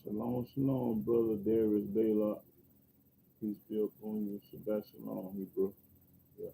Shalom, shalom, brother Darius Baylock. Peace be upon you. Shabbat shalom, Hebrew. Yeah.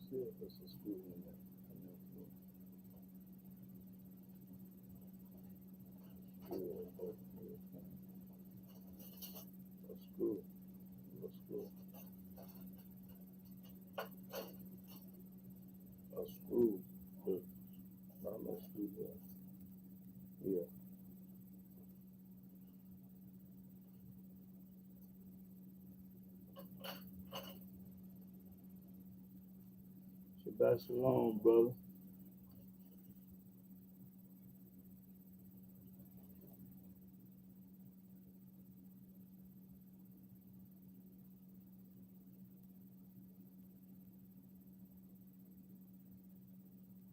See if this is good in there. That's cool. That's cool. That's cool. But not no school. Yeah. Shabbat shalom, brother.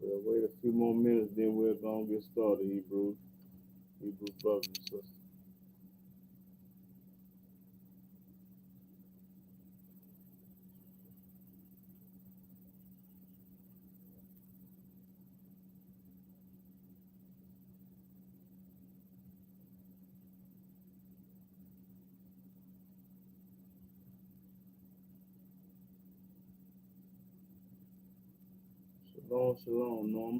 We'll wait a few more minutes, then we're gonna get started, Hebrew brothers and sisters. Shalom, shalom, Norma.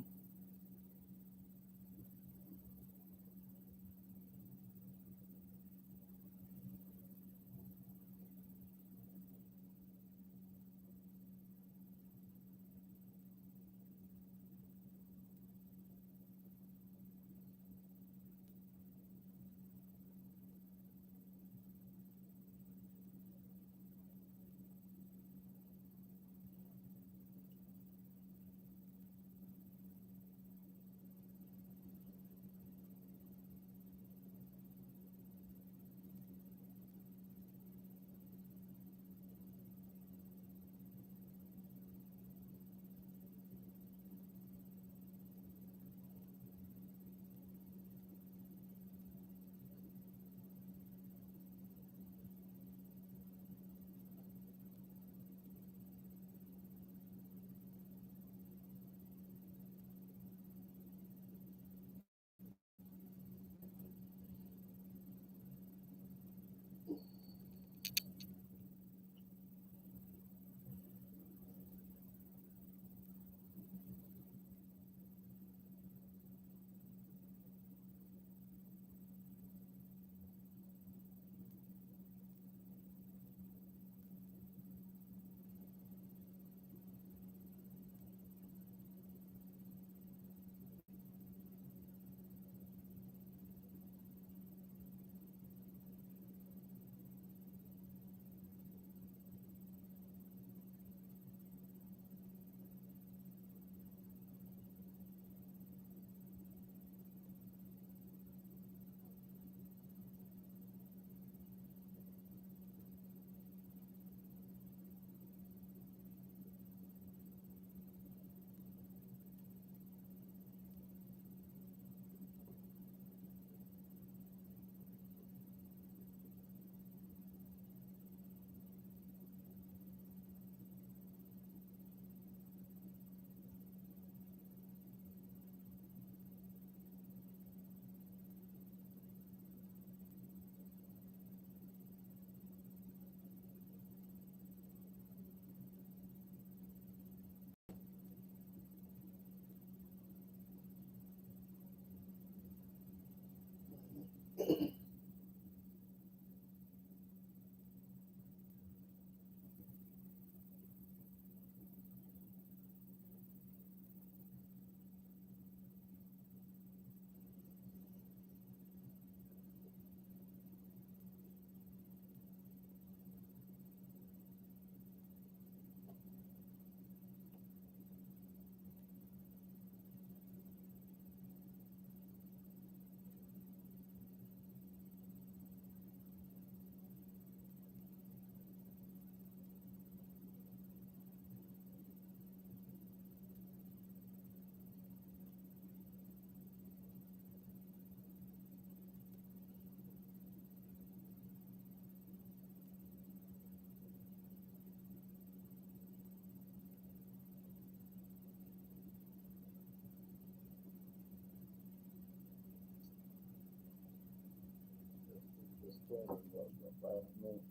Just 5 minutes.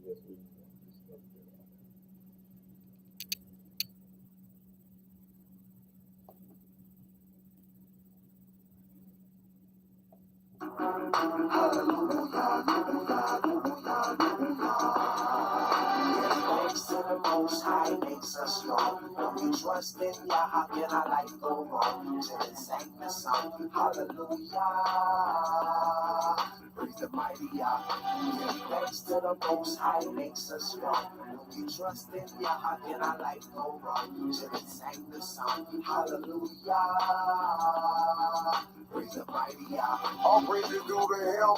guess we can just stuff that out. Thanks to the Most High makes us strong. When we trust in Yah, how can our life go wrong? Till it sang the song, hallelujah. Praise the mighty Yah. Give thanks to the Most High makes us strong. When we trust in Yah, how can our life go wrong? Till it sang the song, hallelujah. Praise the mighty Yah. All praises due to Him.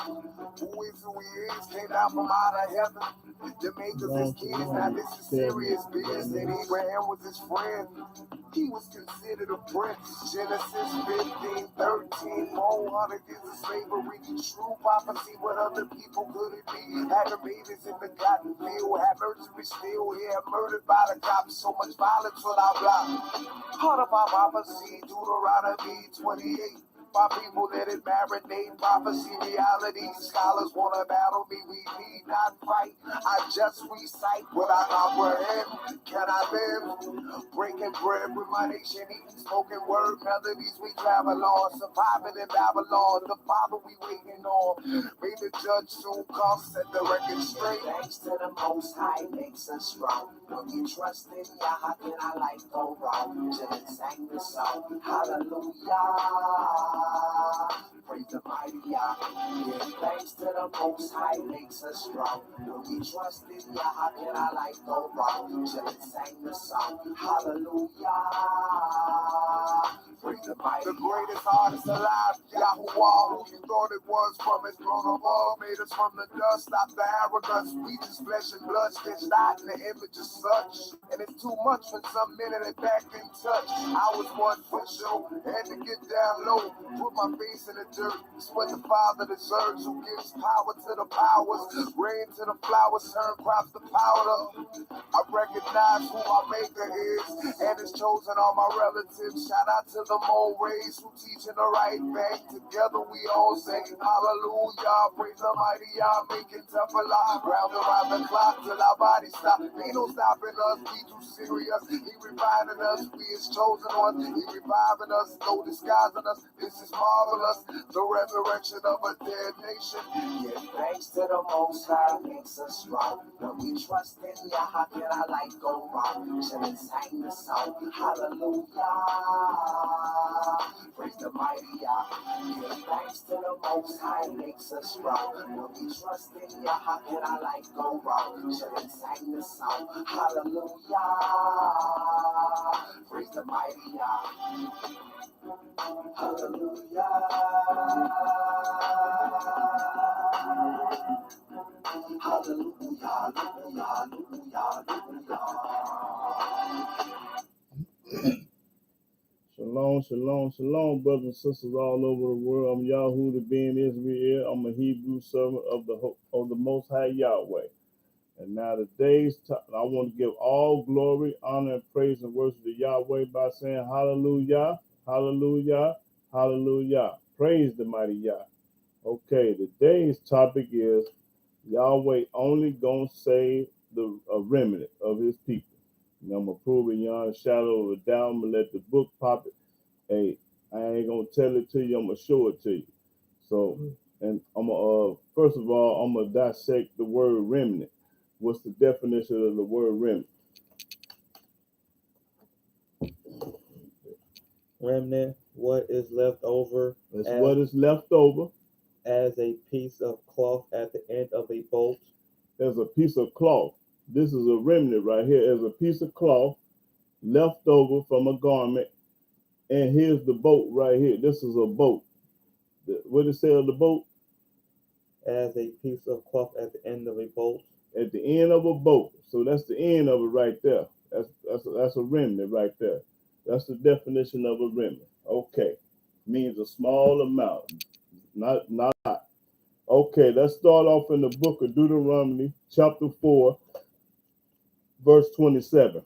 Who is who He is, came down from out of heaven. The makers his kids, now this is serious business. And Abraham was his friend. He was considered a prince. Genesis 15:13, 400 years of slavery. True prophecy, what other people could it be? Had the babies in the cotton field, had mercury still here, murdered by the cops. So much violence on our block. Part of our prophecy, Deuteronomy 28. My people let it marinate, prophecy, reality. Scholars wanna battle me, we need not fight. I just recite what I comprehend. Can I live? Breaking bread with my nation, eating spoken word melodies we travel on. Surviving in Babylon, the Father we waiting on. May the judge soon come, set the record straight. Thanks to the Most High makes us strong. When we trust in Yah, how can our life go wrong? Till it sang the song, hallelujah. Praise the mighty Yah. Give thanks to the Most High makes us strong. When we trust in Yah, how can our life go wrong? Till it sang the song, hallelujah. Praise the mighty the greatest artist alive, Yahweh, who you thought it was from his throne above, made us from the dust, stop the arrogance. We just flesh and blood, stitched out in the image of such. And it's too much when some minute it back in touch. I was one for sure, had to get down low, put my face in the dirt. It's what the Father deserves, who gives power to the powers, rain to the flowers, turn crops to powder. I recognize who my maker is, and it's chosen all my relatives. Shout out to the mole race who teaching the right thing. Together we all say hallelujah. Praise the mighty Yah, making tough alive. Round around the clock till our bodies stop. Ain't no stopping us, we too serious. He reviving us, we his chosen ones. He reviving us, no disguising us. This is marvelous, the resurrection of a dead nation. Give thanks to the Most High makes us strong. When we trust in Yah, how can our life go wrong? Till it sang the song, hallelujah. Praise the mighty Yah. Give thanks to the Most High makes us strong. When we trust in Yah, how can our life go wrong? Till it sang the song, hallelujah. Praise the mighty Yah. Hallelujah. Hallelujah, hallelujah, hallelujah. Shalom, shalom, shalom, brothers and sisters all over the world. I'm Yahweh the being Israel. I'm a Hebrew servant of the Most High Yahweh. And now I want to give all glory, honor, and praise and worship to Yahweh by saying hallelujah, hallelujah, hallelujah. Praise the mighty Yah. Okay, today's topic is Yahweh only gonna save a remnant of his people. And I'm gonna prove it beyond a shadow of a doubt. I'm gonna let the book pop it. Hey, I ain't gonna tell it to you, I'm gonna show it to you. So, and I'm gonna first of all, I'm gonna dissect the word remnant. What's the definition of the word remnant? Remnant, what is left over That's what is left over as a piece of cloth at the end of a bolt. There's a piece of cloth. This is a remnant right here. There's a piece of cloth left over from a garment. And here's the boat right here. This is a boat. What did it say of the boat? As a piece of cloth at the end of a bolt. At the end of a boat. So that's the end of it right there. That's a remnant right there. That's the definition of a remnant. Okay. Means a small amount. Not a lot. Okay, let's start off in the book of Deuteronomy, chapter 4, verse 27.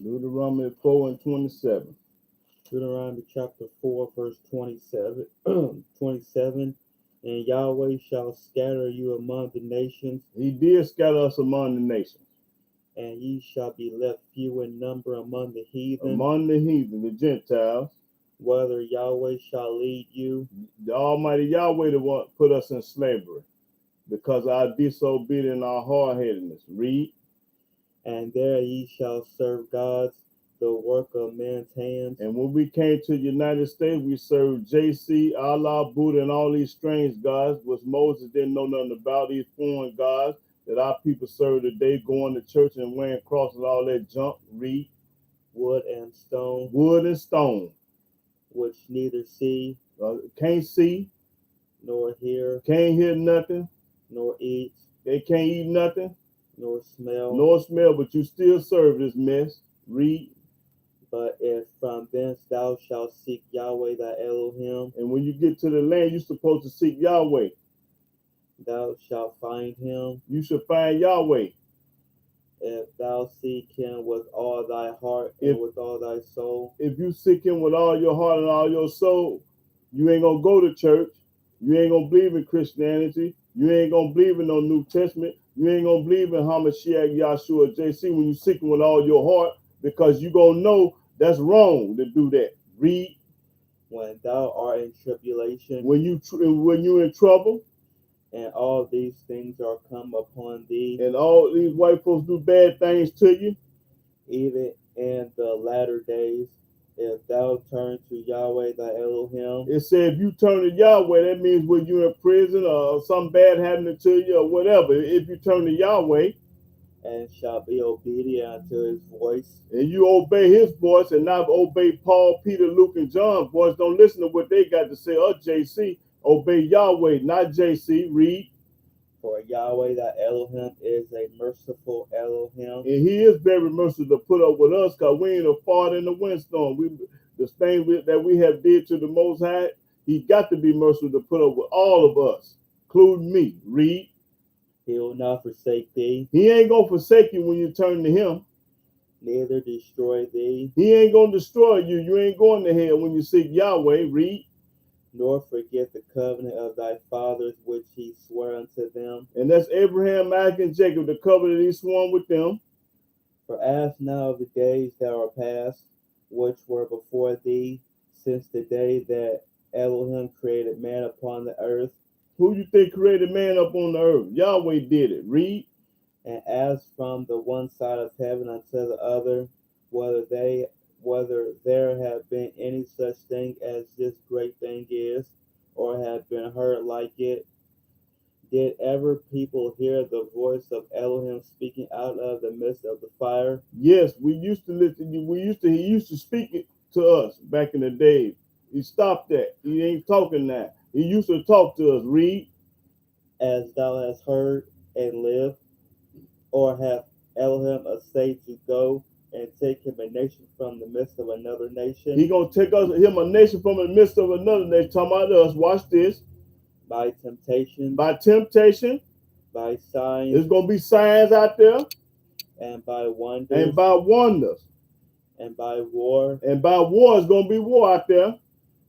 Deuteronomy 4 and 27. Deuteronomy chapter 4, verse 27. 27. And Yahweh shall scatter you among the nations, He did scatter us among the nations, and ye shall be left few in number among the heathen. among the heathen, the Gentiles. Whether Yahweh shall lead you, The Almighty Yahweh the one put us in slavery because our disobedience and our hard-headedness. Read. and there ye shall serve gods, the work of men's hands. And when we came to the United States, we served JC, Allah, Buddha, and all these strange gods, which Moses didn't know nothing about, these foreign gods that our people serve today, going to church and wearing crosses, all that junk. Read. Wood and stone, Wood and stone. which neither see, Can't see, nor hear, can't hear nothing. nor eat, They can't eat nothing, nor smell. nor smell, but you still serve this mess. Read. But if from thence thou shalt seek Yahweh thy Elohim, And when you get to the land, you're supposed to seek Yahweh. thou shalt find him. You should find Yahweh. If thou seek him with all thy heart and with all thy soul. If you seek him with all your heart and all your soul, you ain't gonna go to church. You ain't gonna believe in Christianity. You ain't gonna believe in no New Testament. You ain't gonna believe in Hamashiach, Yahshua, JC when you seek him with all your heart, because you gonna know that's wrong to do that. Read. When thou art in tribulation, When you in trouble, and all these things are come upon thee, and all these white folks do bad things to you, even in the latter days, if thou turn to Yahweh thy Elohim, it said if you turn to Yahweh, that means when you're in prison or something bad happening to you or whatever. If you turn to Yahweh and shall be obedient unto his voice, and you obey his voice and not obey Paul, Peter, Luke, and John's voice, don't listen to what they got to say or JC. Obey Yahweh, not JC. Read. for Yahweh thy Elohim is a merciful Elohim, And he is very merciful to put up with us, because we ain't a fart in the windstorm. The thing that we have did to the Most High, he got to be merciful to put up with all of us, including me. Read. he will not forsake thee, He ain't gonna forsake you when you turn to him. neither destroy thee, He ain't gonna destroy you. You ain't going to hell when you seek Yahweh. Read. nor forget the covenant of thy fathers which he sware unto them. And that's Abraham, Isaac, and Jacob, the covenant he sworn with them. For as now the days that are past, which were before thee, since the day that Elohim created man upon the earth, Who you think created man up on the earth? Yahweh did it. Read. and as from the one side of heaven unto the other, whether there have been any such thing as this great thing is, or have been heard like it, did ever people hear the voice of Elohim speaking out of the midst of the fire? Yes, we used to listen. He used to speak it to us back in the day. He stopped that. He ain't talking now. He used to talk to us. Read. As thou hast heard and lived, or hath Elohim essayed to go and take him a nation from the midst of another nation? He gonna take him a nation from the midst of another nation. Talking about us. Watch this. By temptation, By temptation, by signs, there's gonna be signs out there, and by wonders, and by wonders, and by war, and by war. It's gonna be war out there,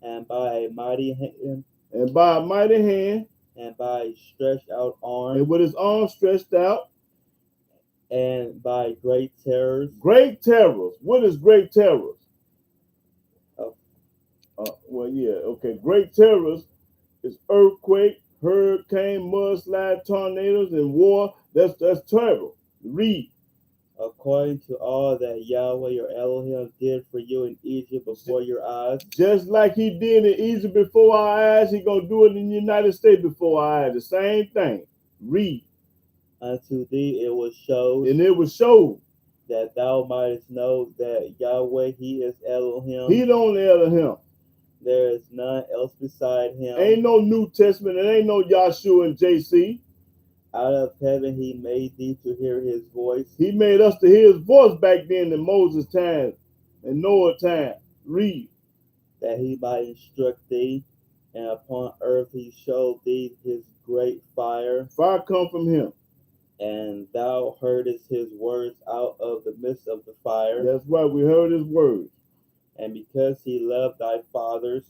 and by a mighty hand, and by a mighty hand, and by a stretched out arm, and with his arm stretched out. and by great terrors. Great terrors. What is great terrors? Oh. Well, yeah, okay. Great terrors is earthquake, hurricane, mudslide, tornadoes, and war. That's terrible. Read. According to all that Yahweh your Elohim did for you in Egypt before your eyes, Just like he did in Egypt before our eyes, he gonna do it in the United States before our eyes. The same thing. Read. unto thee it was showed, And it was showed. that thou mightest know that Yahweh he is Elohim. He don't enter him. There is none else beside him. Ain't no New Testament. It ain't no Yahshua and JC. Out of heaven he made thee to hear his voice, He made us to hear his voice back then in Moses' time and Noah time. Read. that he might instruct thee, and upon earth he showed thee his great fire, Fire come from him. and thou heardest his words out of the midst of the fire. That's why we heard his words. And because he loved thy fathers,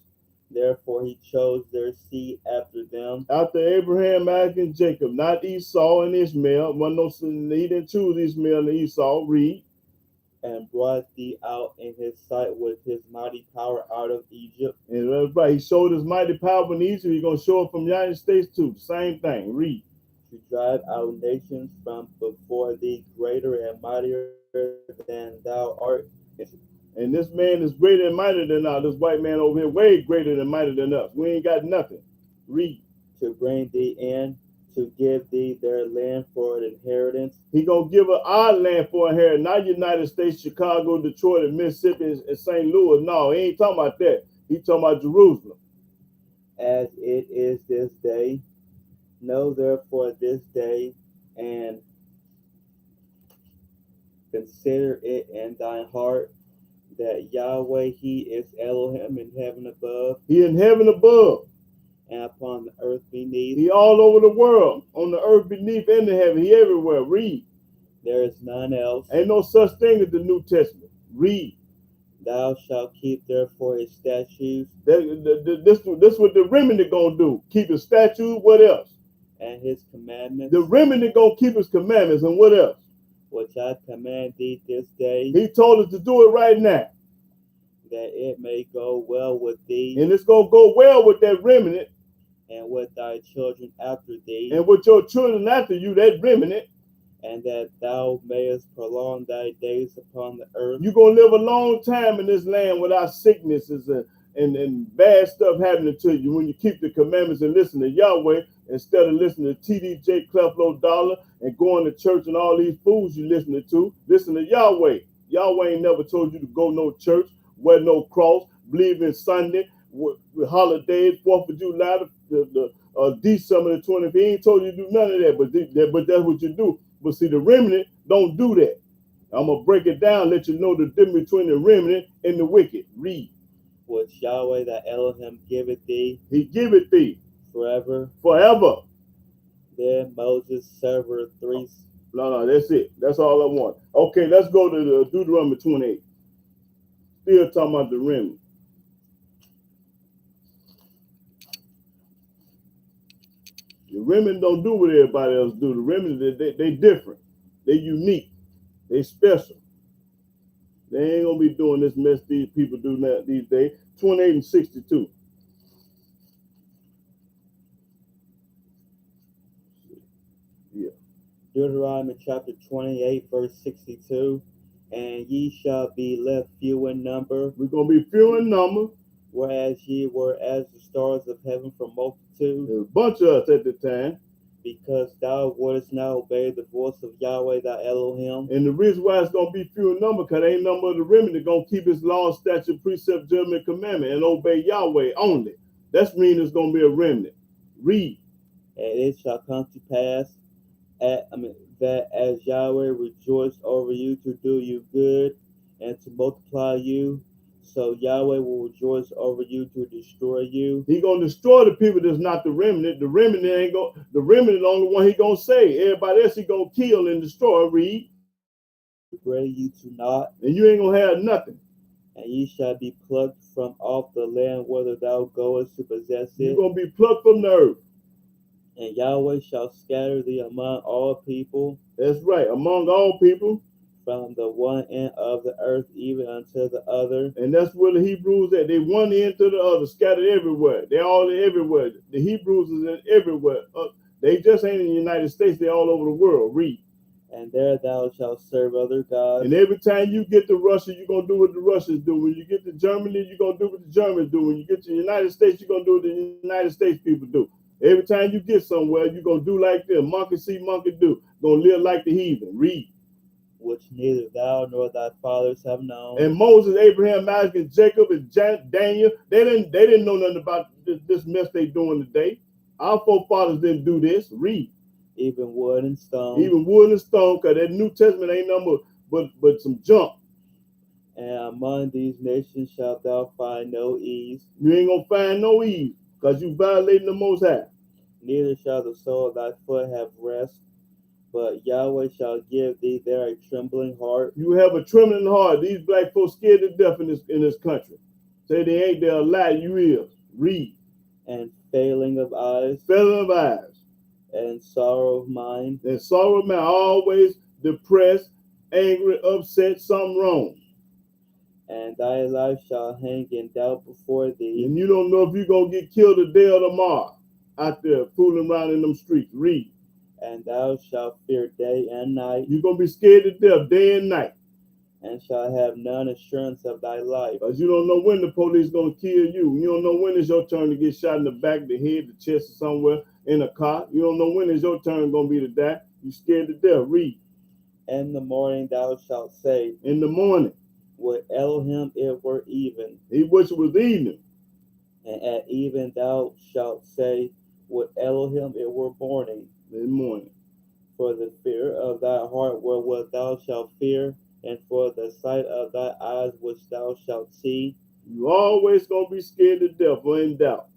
therefore he chose their seed after them, After Abraham, Isaac, and Jacob, not Esau and Ishmael. He didn't choose Ishmael and Esau. Read. and brought thee out in his sight with his mighty power out of Egypt, And that's right. He showed his mighty power in Egypt. He's going to show it from the United States too. Same thing. Read. to drive out nations from before thee, greater and mightier than thou art. And this man is greater and mightier than us. This white man over here, way greater and mightier than us. We ain't got nothing. Read. To bring thee in, to give thee their land for an inheritance, He gonna give us our land for a inheritance, not United States, Chicago, Detroit, and Mississippi, and St. Louis. No, he ain't talking about that. He talking about Jerusalem. as it is this day. Know therefore this day, and consider it in thine heart, that Yahweh, he is Elohim in heaven above, He in heaven above. and upon the earth beneath. He all over the world, on the earth beneath and the heaven. He everywhere. Read. There is none else. Ain't no such thing as the New Testament. Read. Thou shalt keep therefore his statutes This what the remnant gonna do. Keep his statutes. What else? and his commandments, The remnant gonna keep his commandments. And what else? which I command thee this day, He told us to do it right now. that it may go well with thee And it's gonna go well with that remnant and with thy children after thee, and with your children after you, that remnant. and that thou mayest prolong thy days upon the earth. You're going to live a long time in this land without sicknesses and bad stuff happening to you when you keep the commandments and listen to Yahweh instead of listening to TDJ Cleflo Dollar and going to church and all these fools you listening to. Listen to Yahweh. Yahweh ain't never told you to go no church, wear no cross, believe in Sunday, with holidays, 4th of July, the December the 20th. He ain't told you to do none of that, but that's what you do. But see, the remnant don't do that. I'm going to break it down, let you know the difference between the remnant and the wicked. Read. Which Yahweh thy Elohim giveth thee He giveth thee forever. forever. Then Moses severed three. No, that's it. That's all I want. Okay, let's go to the Deuteronomy 28. Still talking about the remnant. The remnant don't do what everybody else do. The remnant, they different. They unique. They special. They ain't gonna be doing this mess these people do now these days. 28 and 62. Yeah. Deuteronomy chapter 28, verse 62. And ye shall be left few in number, We're gonna be few in number. whereas ye were as the stars of heaven from multitude, There's a bunch of us at the time. because thou wouldest not obey the voice of Yahweh thy Elohim. And the reason why it's gonna be few in number, because ain't number of the remnant gonna keep his law, statute, precept, judgment, commandment, and obey Yahweh only. That's mean it's gonna be a remnant. Read. And it shall come to pass that as Yahweh rejoiced over you to do you good and to multiply you, so Yahweh will rejoice over you to destroy you. He gonna destroy the people that's not the remnant. The remnant ain't gonna. The remnant the only one he gonna save. Everybody else he gonna kill and destroy. Read. Bring you to naught, And you ain't gonna have nothing. and ye shall be plucked from off the land whither thou goest to possess You're it. gonna be plucked from the earth. And Yahweh shall scatter thee among all people, That's right. Among all people. from the one end of the earth even unto the other. And that's where the Hebrews at. They one end to the other, scattered everywhere. They all everywhere. The Hebrews is in everywhere. They just ain't in the United States. They all over the world. Read. And there thou shalt serve other gods. And every time you get to Russia, you're going to do what the Russians do. When you get to Germany, you're going to do what the Germans do. When you get to the United States, you're going to do what the United States people do. Every time you get somewhere, you're going to do like this. Monkey see, monkey do. Going to live like the heathen. Read. Which neither thou nor thy fathers have known. And Moses, Abraham, Isaac, and Jacob, and Daniel, they didn't know nothing about this mess they doing today. Our forefathers didn't do this. Read. Even wood and stone. Even wood and stone, because that New Testament ain't nothing but some junk. And among these nations shalt thou find no ease. You ain't going to find no ease, because you violating the Most High. Neither shall the sole of thy foot have rest, But Yahweh shall give thee there a trembling heart, You have a trembling heart. These black folks scared to death in this country. Say they ain't, they'll lie, you is. Read. and failing of eyes, Failing of eyes. and sorrow of mind, And sorrow of man, always depressed, angry, upset, something wrong. and thy life shall hang in doubt before thee, And you don't know if you're going to get killed today or tomorrow out there fooling around in them streets. Read. and thou shalt fear day and night, You're going to be scared to death day and night. and shalt have none assurance of thy life. Because you don't know when the police is going to kill you. You don't know when it's your turn to get shot in the back, the head, the chest, or somewhere in a car. You don't know when it's your turn going to be to die. You scared to death. Read. In the morning thou shalt say, In the morning, would Elohim it were even, he wish it was evening. and at even thou shalt say, would Elohim it were morning. In the morning. For the fear of thy heart wherewith thou shalt fear, and for the sight of thy eyes which thou shalt see, You always going to be scared to death or in doubt.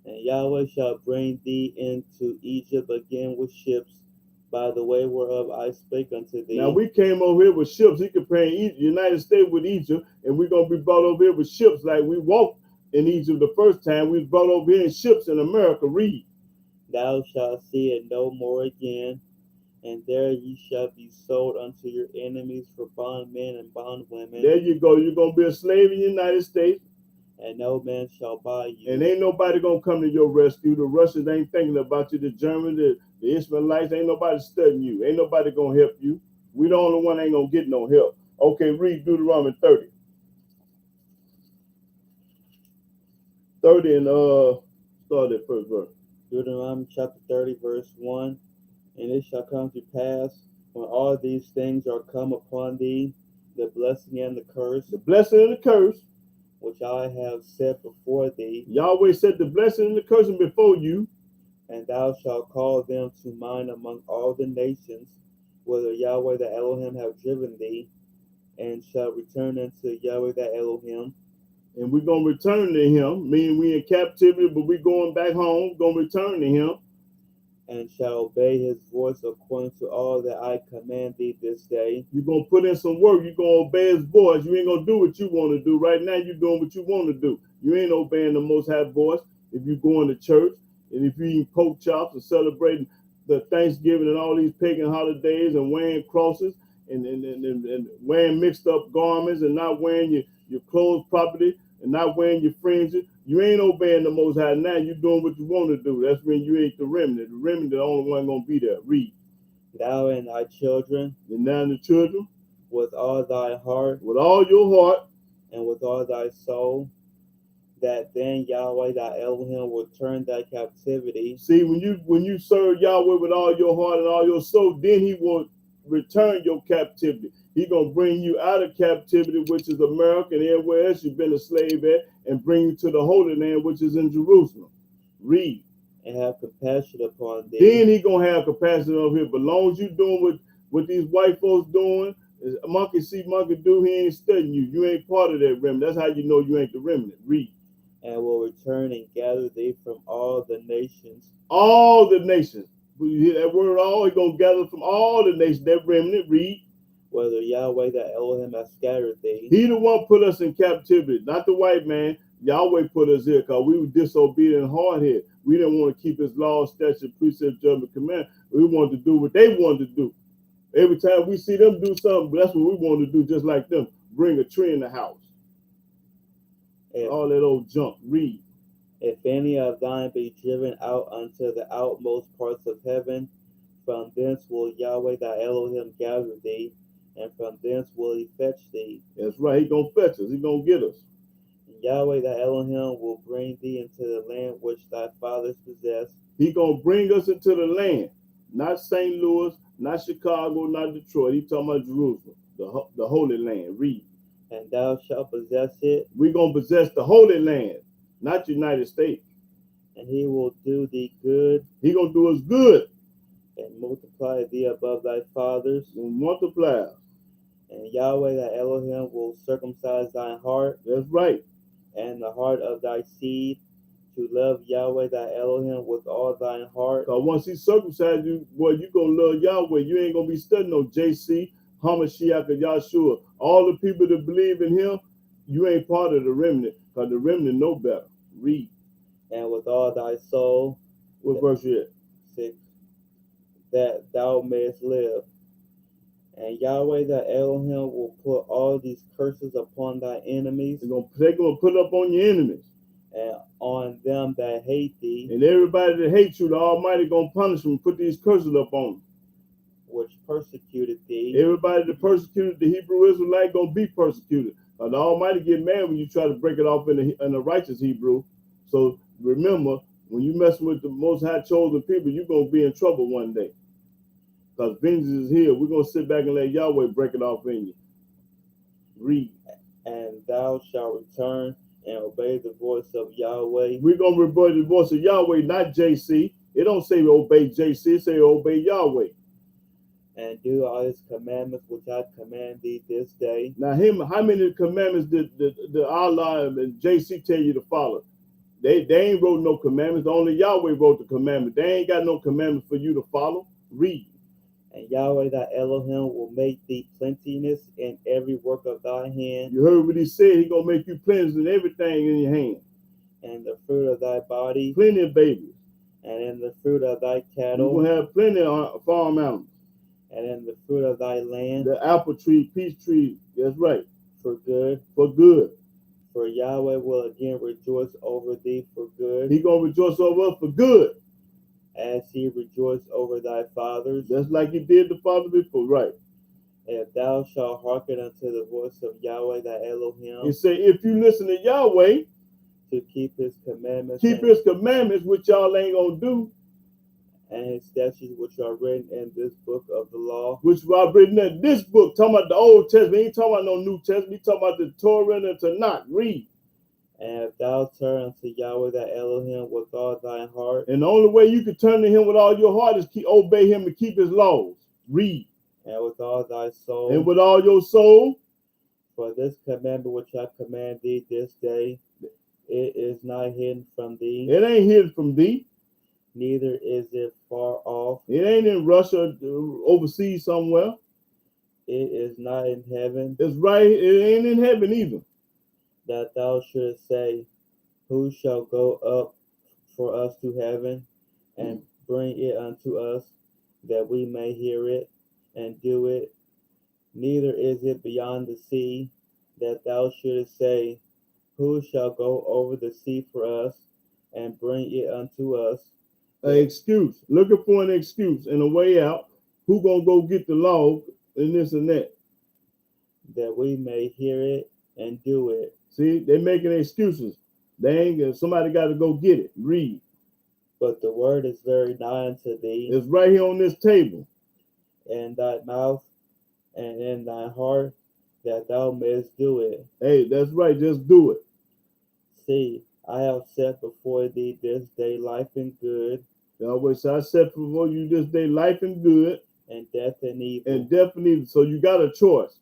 and Yahweh shall bring thee into Egypt again with ships, by the way whereof I spake unto thee. Now, we came over here with ships. He comparing Egypt, United States with Egypt, and we're going to be brought over here with ships like we walked in Egypt the first time. We was brought over here in ships in America. Read. Thou shalt see it no more again, and there ye shall be sold unto your enemies for bondmen and bondwomen, There you go. You're going to be a slave in the United States, and no man shall buy you. and ain't nobody going to come to your rescue. The Russians ain't thinking about you. The Germans, the Israelites, ain't nobody studying you. Ain't nobody going to help you. We the only one ain't going to get no help. Okay, read Deuteronomy 30. 30 and start at first verse. Deuteronomy chapter 30, verse 1. And it shall come to pass, when all these things are come upon thee, the blessing and the curse, The blessing and the curse. which I have set before thee, Yahweh said the blessing and the cursing before you. and thou shalt call them to mind among all the nations, whither Yahweh the Elohim have driven thee, and shall return unto Yahweh the Elohim, And we're going to return to him. Meaning we in captivity, but we going back home. Going to return to him. and shall obey his voice according to all that I command thee this day. You're going to put in some work. You're going to obey his voice. You ain't going to do what you want to do. Right now, you're doing what you want to do. You ain't obeying the Most High voice. If you going to church, and if you eating pork chops and celebrating the Thanksgiving and all these pagan holidays and wearing crosses and wearing mixed up garments and not wearing your clothes properly and not wearing your fringes, you ain't obeying the Most High now. You're doing what you want to do. That's when you ain't the remnant. The remnant, the only one going to be there. Read. Thou and thy children, And now the children, with all thy heart with all your heart, and with all thy soul, that then Yahweh thy Elohim will turn thy captivity, see, when you serve Yahweh with all your heart and all your soul, then he will return your captivity. He gonna bring you out of captivity, which is America and everywhere else you've been a slave at, and bring you to the Holy Land, which is in Jerusalem. Read. and have compassion upon thee. Then he gonna have capacity over here. But long as you doing what these white folks doing, is monkey see, monkey do, he ain't studying you. You ain't part of that remnant. That's how you know you ain't the remnant. Read. And will return and gather thee from all the nations. All the nations. You hear that word all? He gonna gather from all the nations. That remnant. Read. Whether Yahweh the Elohim has scattered thee, He the one put us in captivity, not the white man. Yahweh put us here because we were disobedient and hard-headed. We didn't want to keep his law, statute, precept, judgment, command. We wanted to do what they wanted to do. Every time we see them do something, that's what we want to do, just like them. Bring a tree in the house. All that old junk. Read. if any of thine be driven out unto the outmost parts of heaven, from thence will Yahweh thy Elohim gather thee, and from thence will he fetch thee. That's right. He gonna fetch us. He gonna get us. And Yahweh thy Elohim will bring thee into the land which thy fathers possessed. He gonna bring us into the land, not St. Louis, not Chicago, not Detroit. He talking about Jerusalem, the Holy Land. Read. And thou shalt possess it, We gonna possess the Holy Land, not United States. and he will do thee good, He gonna do us good and multiply thee above thy fathers. and multiply. And Yahweh thy Elohim will circumcise thine heart, That's right. and the heart of thy seed to love Yahweh thy Elohim with all thine heart. Because once he circumcised you, boy, you going to love Yahweh. You ain't going to be studying no JC, Hamashiach, and Yahshua. All the people that believe in him, you ain't part of the remnant, because the remnant know better. Read. And with all thy soul. What verse you at? 6. That thou mayest live. And Yahweh thy Elohim will put all these curses upon thy enemies. They're going to put up on your enemies. And on them that hate thee. And everybody that hates you, the Almighty going to punish them, put these curses up on them. Which persecuted thee. Everybody that persecuted the Hebrew Israelite going to be persecuted. The Almighty get mad when you try to break it off in a righteous Hebrew. So remember, when you mess with the Most High chosen people, you're going to be in trouble one day. Because vengeance is here. We're going to sit back and let Yahweh break it off in you. Read. And thou shalt return and obey the voice of Yahweh. We're going to obey the voice of Yahweh, not JC. It don't say obey JC. It say obey Yahweh. And do all his commandments which I command thee this day. Now, how many commandments did the Allah and JC tell you to follow? They ain't wrote no commandments. Only Yahweh wrote the commandments. They ain't got no commandments for you to follow. Read. And Yahweh thy Elohim will make thee plenteousness in every work of thy hand. You heard what he said. He going to make you plenteous in everything in your hand. And the fruit of thy body. Plenty of babies. And in the fruit of thy cattle. You're going to have plenty of farm animals. And in the fruit of thy land. The apple tree, peach tree. That's right. For good. For good. For Yahweh will again rejoice over thee for good. He going to rejoice over us for good. As he rejoiced over thy fathers. Just like he did the father before, right. If thou shalt hearken unto the voice of Yahweh thy Elohim. He said, if you listen to Yahweh. To keep his commandments. Keep his commandments, which y'all ain't going to do. And his statutes which are written in this book of the law. Which are written in this book. Talking about the Old Testament. He ain't talking about no New Testament. He talking about the Torah and the Tanakh. Read. And if thou turn unto Yahweh thy Elohim with all thine heart. And the only way you can turn to him with all your heart is obey him and keep his laws. Read. And with all thy soul. And with all your soul. For this commandment which I command thee this day, it is not hidden from thee. It ain't hidden from thee. Neither is it far off. It ain't in Russia, overseas somewhere. It is not in heaven. It's right. It ain't in heaven either. That thou shouldest say, who shall go up for us to heaven and bring it unto us, that we may hear it and do it? Neither is it beyond the sea, that thou shouldest say, who shall go over the sea for us and bring it unto us? An excuse. Looking for an excuse and a way out. Who gonna go get the law and this and that? That we may hear it and do it. See, they making excuses. They ain't. Somebody got to go get it. Read. But the word is very nigh unto thee. It's right here on this table. In thy mouth and in thy heart, that thou mayest do it. Hey, that's right. Just do it. See, I have set before thee this day life and good. Yahweh said, I set before you this day life and good. And death and evil. And death and evil. So you got a choice.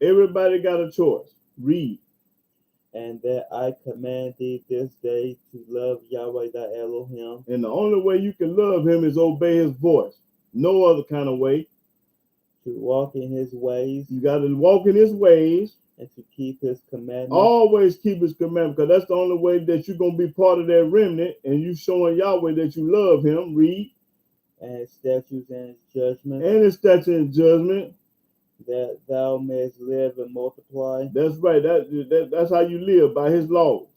Everybody got a choice. Read. And that I command thee this day to love Yahweh thy Elohim. And the only way you can love him is obey his voice. No other kind of way. To walk in his ways. You got to walk in his ways. And to keep his commandments. Always keep his commandments, because that's the only way that you're going to be part of that remnant, and you showing Yahweh that you love him. Read. And his statutes and his judgment. And his statutes and judgment. That thou mayest live and multiply. That's right. That's how you live, by his laws.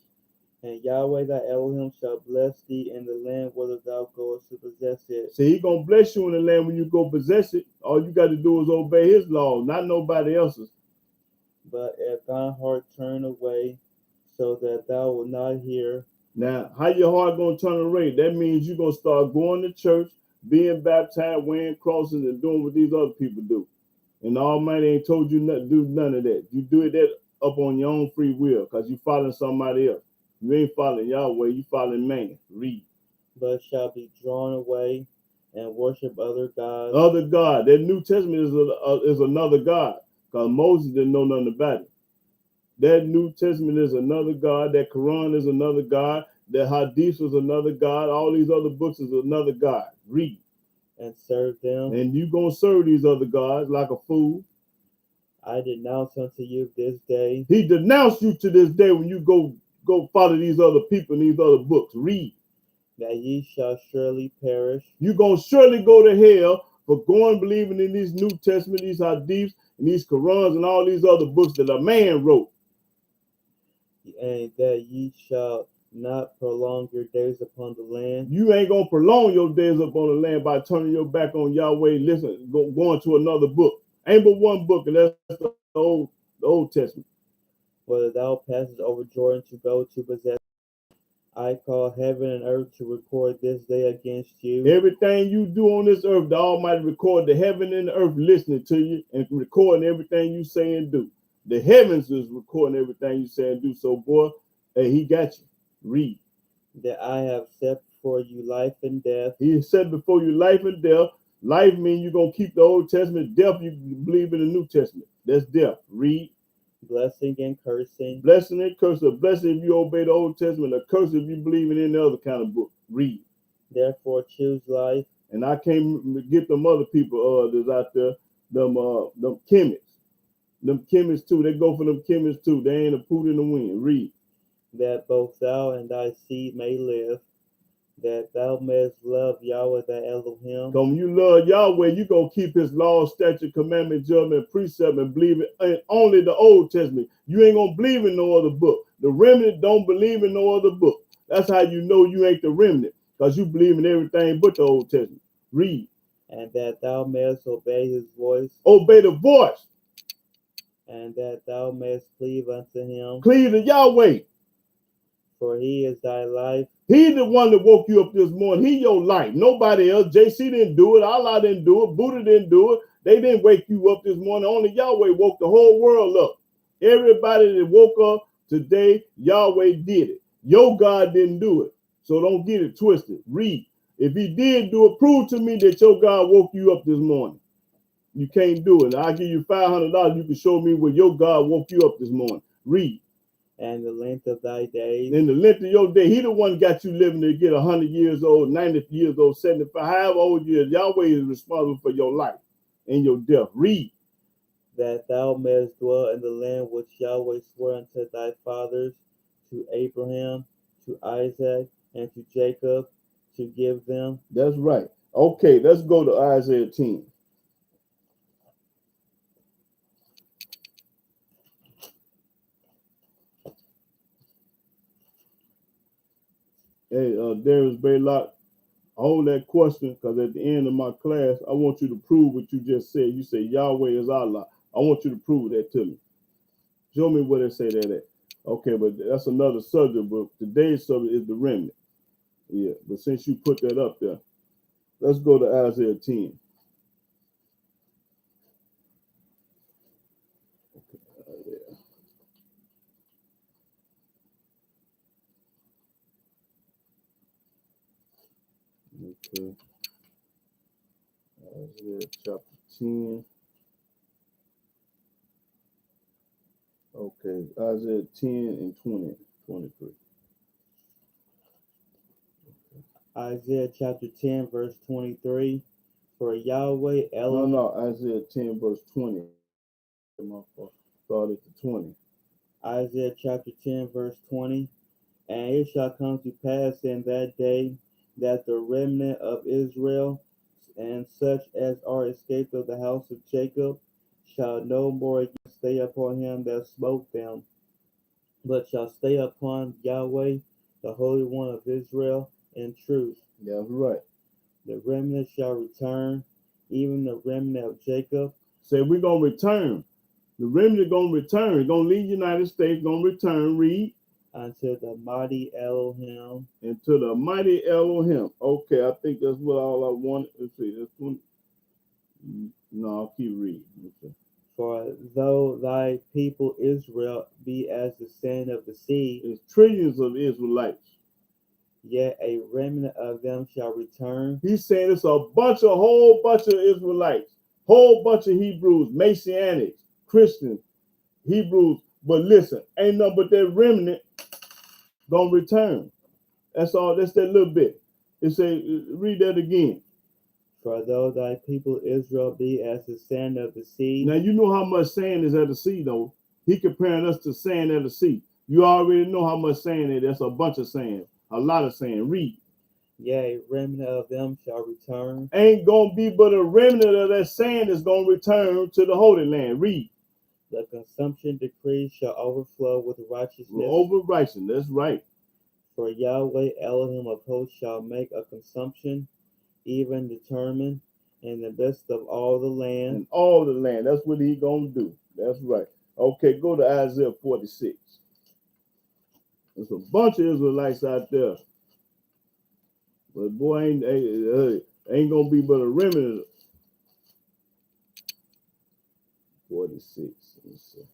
And Yahweh thy Elohim shall bless thee in the land whither thou goest to possess it. See, he going to bless you in the land when you go possess it. All you got to do is obey his laws, not nobody else's. But if thine heart turn away, so that thou wilt not hear. Now, how your heart going to turn away? That means you're going to start going to church, being baptized, wearing crosses, and doing what these other people do. And the Almighty ain't told you not to do none of that. You do it that up on your own free will, because you following somebody else. You ain't following Yahweh, you following man. Read. But shall be drawn away and worship other gods. Other God. That New Testament is another God, because Moses didn't know nothing about it. That New Testament is another God. That Quran is another God. The Hadith is another God. All these other books is another God. Read. and serve them. And you going to serve these other gods like a fool. I denounce unto you this day He denounced you to this day when you go follow these other people and these other books. Read. that ye shall surely perish, You're going to surely go to hell for going believing in these New Testament, these Hadiths, and these Qurans and all these other books that a man wrote. and that ye shall not prolong your days upon the land. You ain't going to prolong your days up on the land by turning your back on Yahweh, going to another book. Ain't but one book, and that's the Old Testament. Whether thou passest over Jordan to go to possess, I call heaven and earth to record this day against you. Everything you do on this earth, the Almighty record the heaven and the earth listening to you and recording everything you say and do. The heavens is recording everything you say and do. So, boy, hey, he got you. Read. That I have set before you life and death. He said before you life and death. Life means you're going to keep the Old Testament. Death, you believe in the New Testament. That's death. Read. Blessing and cursing. Blessing and curse. A blessing if you obey the Old Testament. A curse if you believe in any other kind of book. Read. Therefore choose life. And I can't get them other people that's out there, them chemists. Them chemists too. They go for them chemists too. They ain't a poot in the wind. Read. That both thou and thy seed may live, that thou mayest love Yahweh thy Elohim. So when you love Yahweh, you're going to keep his law, statute, commandment, judgment, precept, and believe in only the Old Testament. You ain't going to believe in no other book. The remnant don't believe in no other book. That's how you know you ain't the remnant, because you believe in everything but the Old Testament. Read. And that thou mayest obey his voice, Obey the voice. and that thou mayest cleave unto him. Cleave to Yahweh. For he is thy life. He the one that woke you up this morning. He your life. Nobody else. JC didn't do it. Allah didn't do it. Buddha didn't do it. They didn't wake you up this morning. Only Yahweh woke the whole world up. Everybody that woke up today, Yahweh did it. Your God didn't do it. So don't get it twisted. Read. If he did do it, prove to me that your God woke you up this morning. You can't do it. I'll give you $500. You can show me where your God woke you up this morning. Read. And the length of thy days. In the length of your day, he the one got you living to get 100 years old, 90 years old, 75, however old you is. Yahweh is responsible for your life and your death. Read. That thou mayest dwell in the land which Yahweh swore unto thy fathers, to Abraham, to Isaac, and to Jacob, to give them. That's right. Okay, let's go to Isaiah 10. Hey, Darius Baylock, hold that question, because at the end of my class, I want you to prove what you just said. You say Yahweh is Allah. I want you to prove that to me. Show me where they say that at. Okay, but that's another subject. But today's subject is the remnant. Yeah, but since you put that up there, let's go to Isaiah 10. Okay. Isaiah chapter 10. Okay, Isaiah 10 and 20, 23. Isaiah chapter 10, verse 23. For Yahweh Elohim. No, Isaiah 10, verse 20. Started to 20. Isaiah chapter 10, verse 20. And it shall come to pass in that day that the remnant of Israel and such as are escaped of the house of Jacob shall no more stay upon him that smote them, but shall stay upon Yahweh, the Holy One of Israel, in truth. That's right. The remnant shall return, even the remnant of Jacob. Say we're going to return. The remnant going to return. Going to leave the United States, going to return. Read. Unto the mighty Elohim. Into the mighty Elohim. Okay, I think that's what all I wanted. Let's see. That's 20. No, I'll keep reading. Okay. For though thy people Israel be as the sand of the sea, There's trillions of Israelites. yet a remnant of them shall return. He's saying it's a whole bunch of Israelites, whole bunch of Hebrews, Messianics, Christians, Hebrews. But listen, ain't nothing but that remnant gonna return. That's all. That's that little bit. It say, read that again. For though thy people Israel be as the sand of the sea, Now you know how much sand is at the sea, though. He comparing us to sand at the sea. You already know how much sand it is. That's a bunch of sand, a lot of sand. Read. yea, remnant of them shall return. Ain't gonna be but a remnant of that sand is gonna return to the Holy Land. Read. The consumption decree shall overflow with righteousness. Over righteousness. That's right. For Yahweh Elohim of hosts shall make a consumption, even determined, in the midst of all the land. And all the land. That's what he gonna do. That's right. Okay, go to Isaiah 46. There's a bunch of Israelites out there. But boy, ain't gonna be but a remnant. 46. Let's see.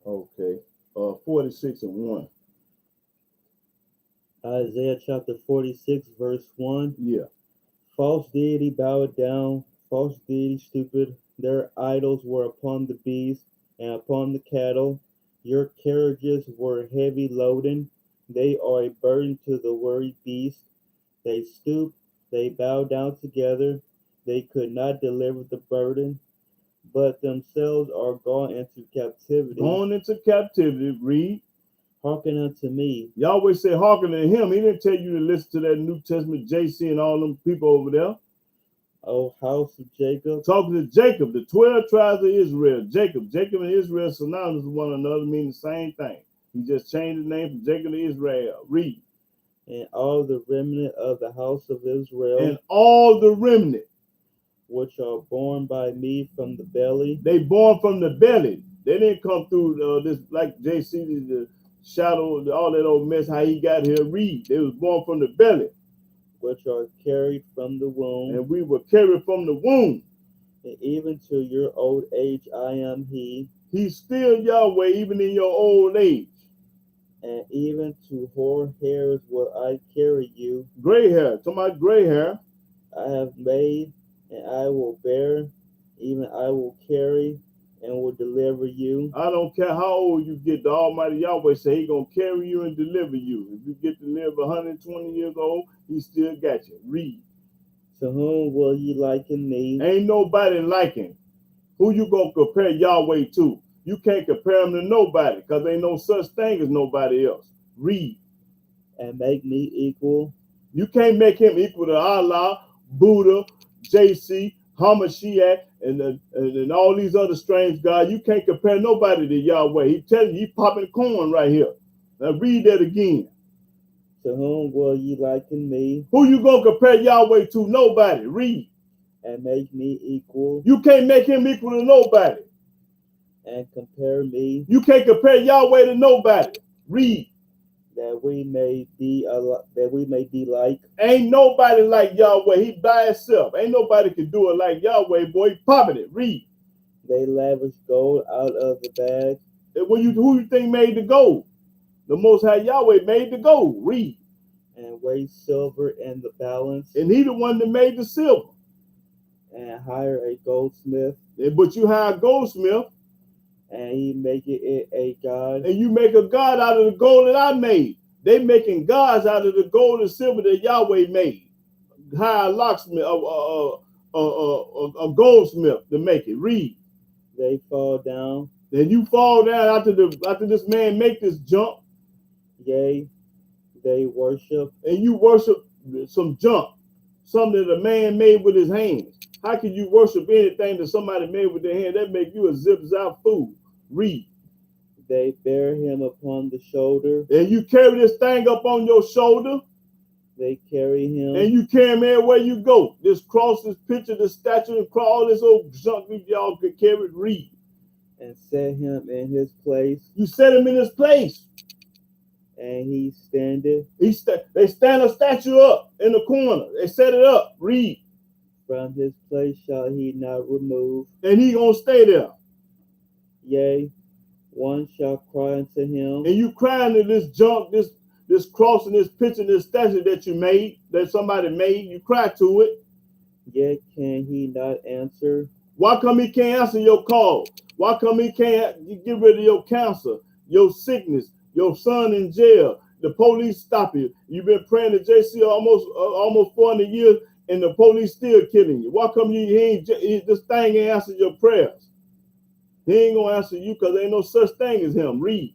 Okay. 46 and 1. Isaiah chapter 46, verse 1. Yeah. False deity bowed down, false deity stupid. Their idols were upon the beasts and upon the cattle. Your carriages were heavy loaden. They are a burden to the weary beast. They stoop, they bow down together. They could not deliver the burden, but themselves are gone into captivity. Gone into captivity. Read. Hearken unto me. Yahweh said, hearken to him. He didn't tell you to listen to that New Testament JC and all them people over there. O house of Jacob. Talking to Jacob, the 12 tribes of Israel. Jacob and Israel synonymous with one another, mean the same thing. He just changed the name from Jacob to Israel. Read. And all the remnant of the house of Israel. And all the remnant. Which are born by me from the belly. They born from the belly. They didn't come through this, like JC, the shadow, all that old mess, how he got here. Read. They was born from the belly. Which are carried from the womb. And we were carried from the womb. And even to your old age I am he. He's still Yahweh, even in your old age. And even to hoar hairs will I carry you. Gray hair. Talking about gray hair. I have made, and I will bear, even I will carry, and will deliver you. I don't care how old you get, the Almighty Yahweh say he gonna carry you and deliver you. If you get to live 120 years old, he still got you. Read. To whom will ye liken me? Ain't nobody like him. Who you gonna compare Yahweh to? You can't compare him to nobody, because ain't no such thing as nobody else. Read. And make me equal. You can't make him equal to Allah, Buddha, JC, Hamashiach, and all these other strange gods. You can't compare nobody to Yahweh. He telling you, he popping corn right here. Now read that again. To whom will ye liken me? Who you gonna compare Yahweh to? Nobody. Read. And make me equal. You can't make him equal to nobody. And compare me. You can't compare Yahweh to nobody. Read. That we may be like. Ain't nobody like Yahweh. He by himself. Ain't nobody can do it like Yahweh, boy. He popping it. Read. They lavish gold out of the bag. Who you think made the gold? The Most High Yahweh made the gold. Read. And weigh silver in the balance. And he the one that made the silver. And hire a goldsmith. But you hire a goldsmith. And he make it a god. And you make a god out of the gold that I made. They making gods out of the gold and silver that Yahweh made. Hire a locksmith, a goldsmith to make it. Read. They fall down. And you fall down after this man make this jump. Yea, they worship. And you worship some junk, something that a man made with his hands. How can you worship anything that somebody made with their hand? That make you a zip-zap fool. Read. They bear him upon the shoulder. And you carry this thing up on your shoulder. They carry him. And you carry him everywhere you go. This cross, this picture, this statue, and all this old junk y'all could carry. Read. And set him in his place. You set him in his place. And he standeth. They stand a statue up in the corner. They set it up. Read. From his place shall he not remove. And he gonna stay there. Yea, one shall cry unto him. And you crying to this junk, this cross and this picture and this statue that you made, that somebody made. You cry to it. Yet can he not answer? Why come he can't answer your call? Why come he can't get rid of your cancer? your sickness, your son in jail, the police stop you. You've been praying to JC almost 400 years, and the police still killing you. Why come this thing ain't answered your prayers? He ain't gonna answer you because ain't no such thing as him. Read.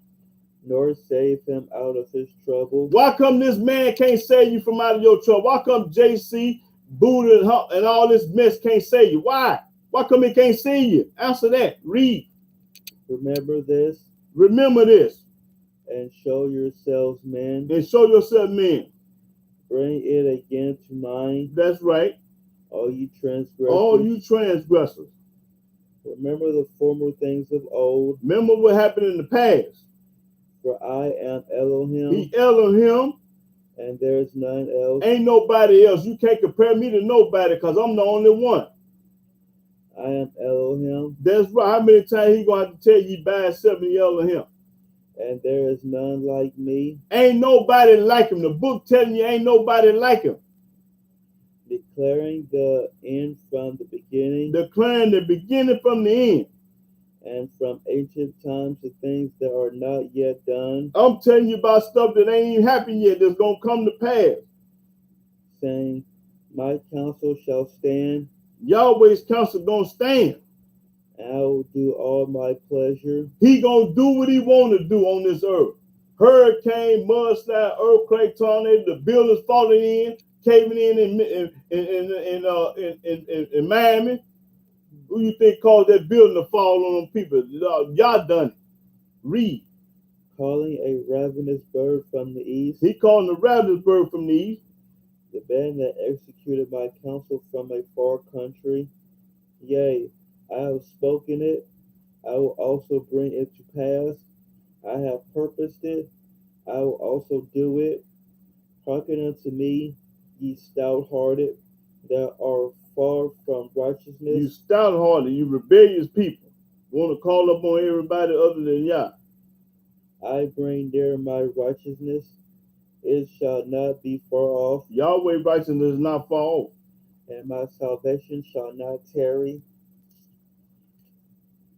Nor save him out of his trouble. Why come this man can't save you from out of your trouble? Why come JC, Buddha, and all this mess can't save you? Why? Why come he can't save you? Answer that. Read. Remember this. Remember this. And show yourselves men. And show yourself men. Bring it again to mind. That's right. All you transgressors. All you transgressors. Remember the former things of old. Remember what happened in the past. For I am Elohim. He Elohim. And there is none else. Ain't nobody else. You can't compare me to nobody because I'm the only one. I am Elohim. That's right. How many times he gonna have to tell you by himself and Elohim? And there is none like me. Ain't nobody like him. The book telling you ain't nobody like him. Declaring the end from the beginning. Declaring the beginning from the end. And from ancient times the things that are not yet done. I'm telling you about stuff that ain't even happened yet that's going to come to pass. Saying, my counsel shall stand. Yahweh's counsel going to stand. And I will do all my pleasure. He going to do what he want to do on this earth. Hurricane, mudslide, earthquake, tornado, the buildings falling in, caving in Miami. Who you think caused that building to fall on them people? Y'all done it. Read. Calling a ravenous bird from the east. He calling a ravenous bird from the east. The band that executed my counsel from a far country. Yea, I have spoken it. I will also bring it to pass. I have purposed it. I will also do it. Hearken unto me, ye stout-hearted, that are far from righteousness. You stout-hearted, you rebellious people. Want to call up on everybody other than Yah. I bring near my righteousness. It shall not be far off. Yahweh righteousness is not far off. And my salvation shall not tarry.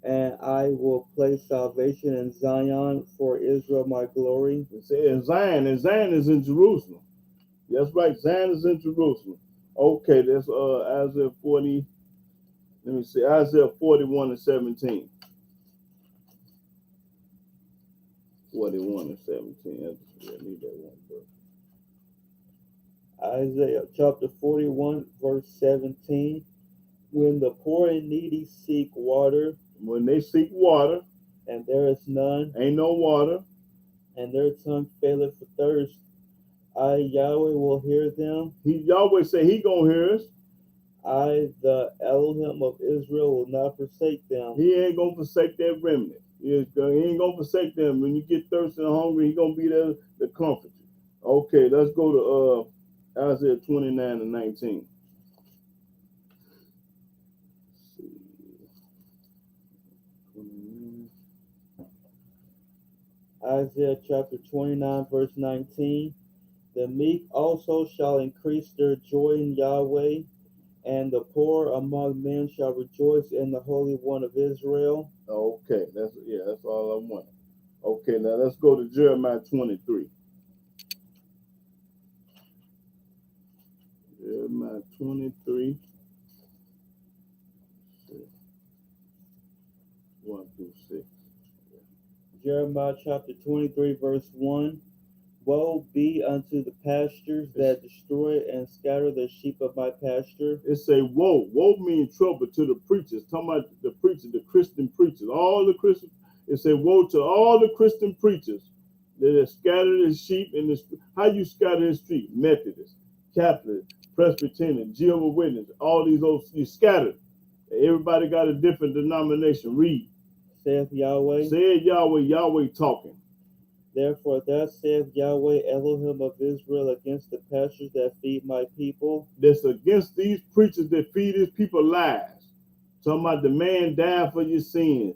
And I will place salvation in Zion for Israel my glory. It says Zion, and Zion is in Jerusalem. That's right, Zion is in Jerusalem. Okay, that's Isaiah 40. Let me see, Isaiah 41 and 17. 41 and 17. I need that one verse. Isaiah chapter 41, verse 17. When the poor and needy seek water, when they seek water, and there is none, ain't no water, and their tongue faileth for thirst, I, Yahweh, will hear them. Yahweh say he gonna hear us. I, the Elohim of Israel, will not forsake them. He ain't gonna forsake that remnant. He ain't gonna forsake them. When you get thirsty and hungry, he gonna be there to comfort you. Okay, let's go to Isaiah 29 and 19. Isaiah chapter 29, verse 19. The meek also shall increase their joy in Yahweh, and the poor among men shall rejoice in the Holy One of Israel. Okay, that's all I want. Okay, now let's go to Jeremiah 23. Jeremiah 23. 1 through 6. Jeremiah chapter 23, verse 1. Woe be unto the pastures that destroy and scatter the sheep of my pasture. It say woe. Woe means trouble to the preachers. Talking about the preachers, the Christian preachers. All the Christians. It say woe to all the Christian preachers that scatter the sheep in the street. How you scatter the street? Methodist, Catholic, Presbyterian, Jehovah's Witness. All these you scattered. Everybody got a different denomination. Read. Saith Yahweh. Said Yahweh. Yahweh talking. Therefore thus saith Yahweh, Elohim of Israel, against the pastures that feed my people. That's against these preachers that feed his people lies. Talking about the man died for your sins.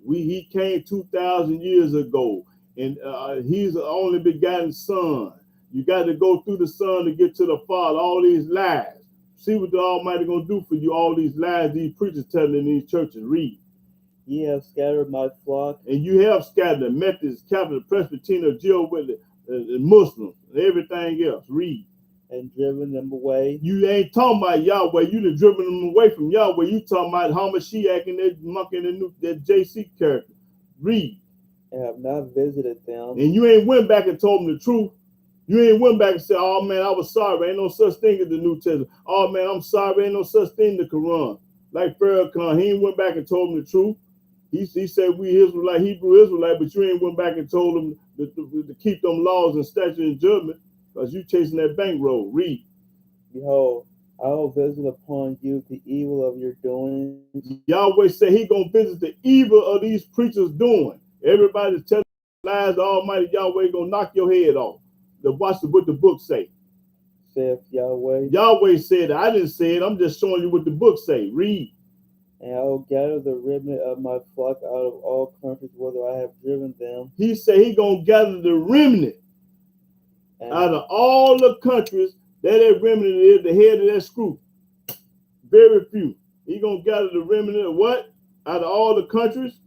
He came 2,000 years ago, and he's the only begotten son. You got to go through the son to get to the Father. All these lies. See what the Almighty gonna do for you. All these lies these preachers telling in these churches. Read. Ye have scattered my flock, and you have scattered the Methodists, Catholic, Presbyterian, Jehovah's Witnesses, the Muslims, and everything else. Read. and driven them away. You ain't talking about Yahweh. You done driven them away from Yahweh. You talking about Hamashiach and that monkey and that JC character. Read. And have not visited them. And you ain't went back and told them the truth. You ain't went back and said, oh man, I was sorry. Ain't no such thing as the New Testament. Oh man, I'm sorry. Ain't no such thing as the Quran. Like Farrakhan, he ain't went back and told them the truth. He said we Israelite, Hebrew Israelite, but you ain't went back and told them to keep them laws and statutes and judgment because you chasing that bankroll. Read. Behold, I will visit upon you the evil of your doings. Yahweh said he gonna visit the evil of these preachers doing. Everybody telling lies, the Almighty Yahweh gonna knock your head off. Watch what the book say. Saith Yahweh. Yahweh said it. I didn't say it. I'm just showing you what the book say. Read. And I will gather the remnant of my flock out of all countries whither I have driven them. He said he gonna gather the remnant out of all the countries that remnant is the head of that screw. Very few. He gonna gather the remnant of what? Out of all the countries